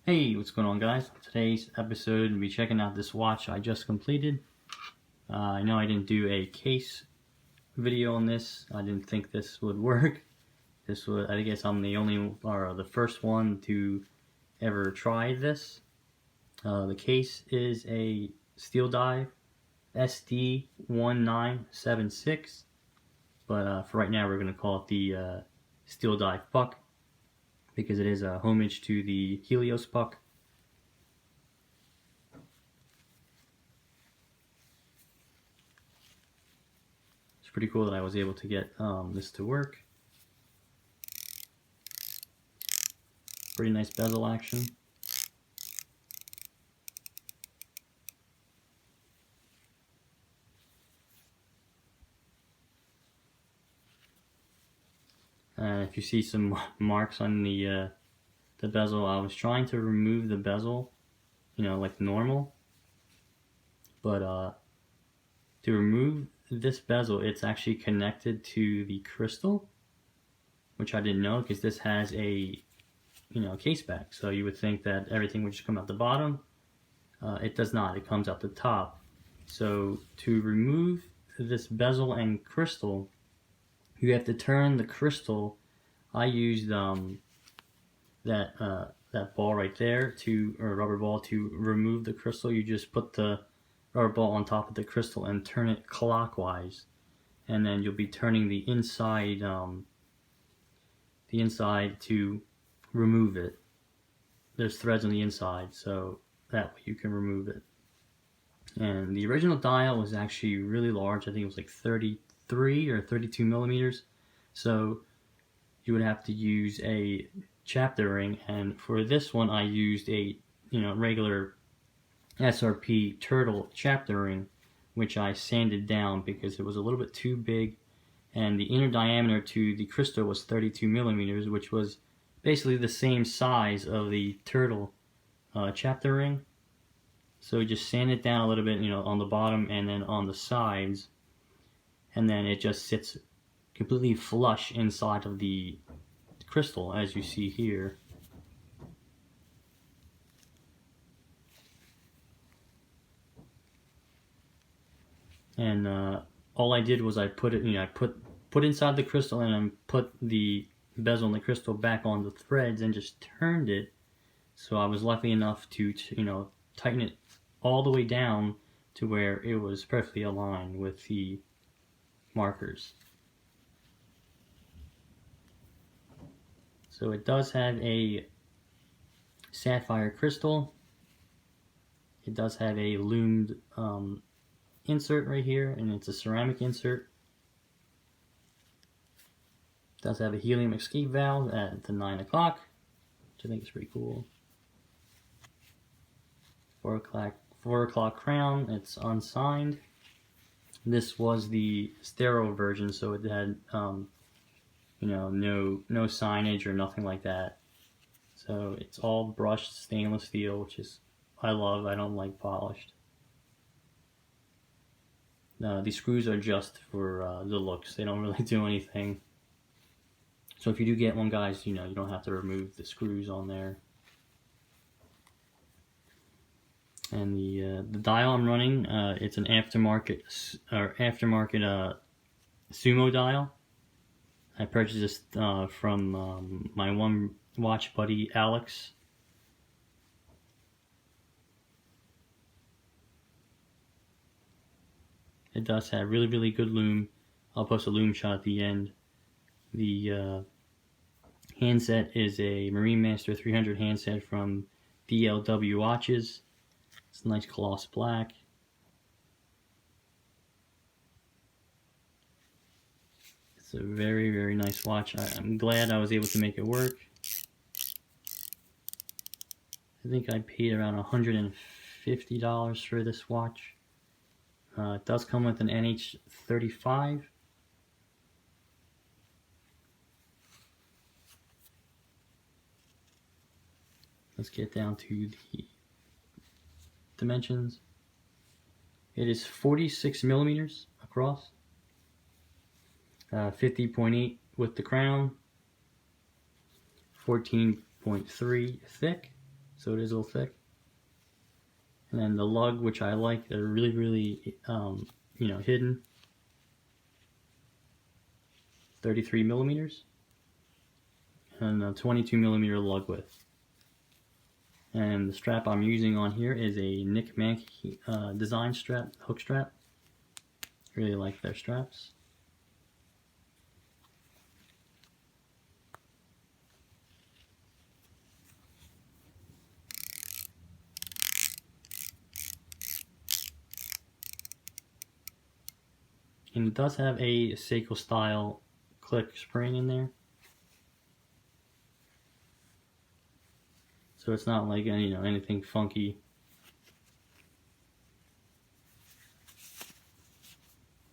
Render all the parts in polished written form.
Hey, what's going on, guys? Today's episode, we'll be checking out this watch I just completed. I know I didn't do a case video on this. I didn't think this would work. I guess I'm the only, or the first one to ever try this. The case is a Steeldive SD1976, but for right now we're going to call it the Steeldive Puck, because it is a homage to the Helios Puck. It's pretty cool that I was able to get this to work. Pretty nice bezel action. If you see some marks on the bezel, I was trying to remove the bezel, like normal. But to remove this bezel, it's actually connected to the crystal, which I didn't know, because this has a case back. So you would think that everything would just come out the bottom. It does not. It comes out the top. So to remove this bezel and crystal, you have to turn the crystal. I used that ball right there, or rubber ball, to remove the crystal. You just put the rubber ball on top of the crystal and turn it clockwise, and then you'll be turning the inside to remove it. There's threads on the inside, so that way you can remove it. And the original dial was actually really large. I think it was like 33 or 32 millimeters. So you would have to use a chapter ring, and for this one I used a regular SRP turtle chapter ring, which I sanded down because it was a little bit too big, and the inner diameter to the crystal was 32 millimeters, which was basically the same size of the turtle chapter ring. So we just sand it down a little bit, on the bottom and then on the sides, and then it just sits completely flush inside of the crystal, as you see here. And all I did was I put it, I put inside the crystal, and I put the bezel and the crystal back on the threads and just turned it. So I was lucky enough to tighten it all the way down to where it was perfectly aligned with the markers. So it does have a sapphire crystal. It does have a loomed insert right here, and it's a ceramic insert. It does have a helium escape valve at the 9 o'clock, which I think is pretty cool. 4 o'clock crown. It's unsigned. This was the sterile version, so it had no signage or nothing like that. So it's all brushed stainless steel, which is I love. I don't like polished. These screws are just for the looks. They don't really do anything. So if you do get one, guys, you don't have to remove the screws on there. And the dial I'm running, it's an aftermarket Sumo dial. I purchased this from my one watch buddy, Alex. It does have really, really good lume. I'll post a lume shot at the end. The handset is a Marine Master 300 handset from DLW Watches. It's a nice gloss black. It's a very, very nice watch. I'm glad I was able to make it work. I think I paid around $150 for this watch. It does come with an NH35. Let's get down to the dimensions. It is 46 millimeters across, 50.8 with the crown, 14.3 thick, so it is a little thick. And then the lug, which I like, they're really you know, hidden. 33 millimeters and a 22 millimeter lug width. And the strap I'm using on here is a Nick Mankey design strap, hook strap. Really like their straps. And it does have a Seiko style click spring in there. So it's not like any, you know, anything funky.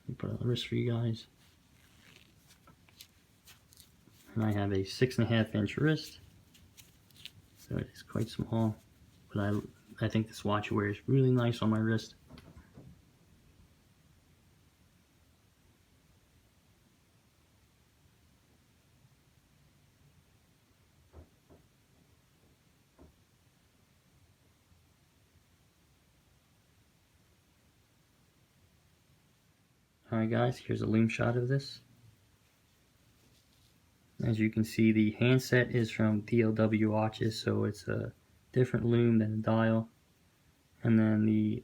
Let me put it on the wrist for you guys. And I have a 6.5 inch wrist. So it is quite small. But I think this watch wears really nice on my wrist. Alright guys, here's a loom shot of this. As you can see, the handset is from DLW watches, so it's a different loom than the dial. And then the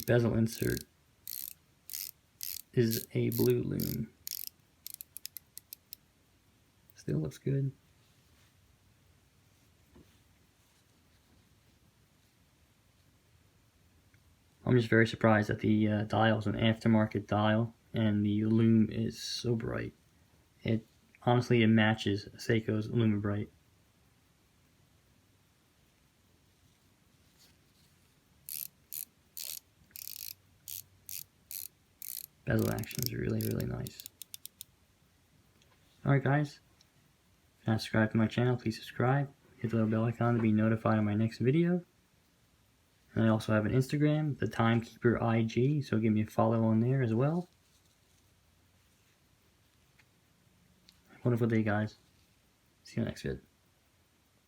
bezel insert is a blue loom. Still looks good. I'm just very surprised that the dial is an aftermarket dial and the loom is so bright. It honestly, it matches Seiko's Lumibright. Bezel action is really nice. Alright guys, if you're not subscribed to my channel, please subscribe. Hit the little bell icon to be notified of my next video. And I also have an Instagram, the Timekeeper IG, so give me a follow on there as well. Wonderful day guys. See you next vid.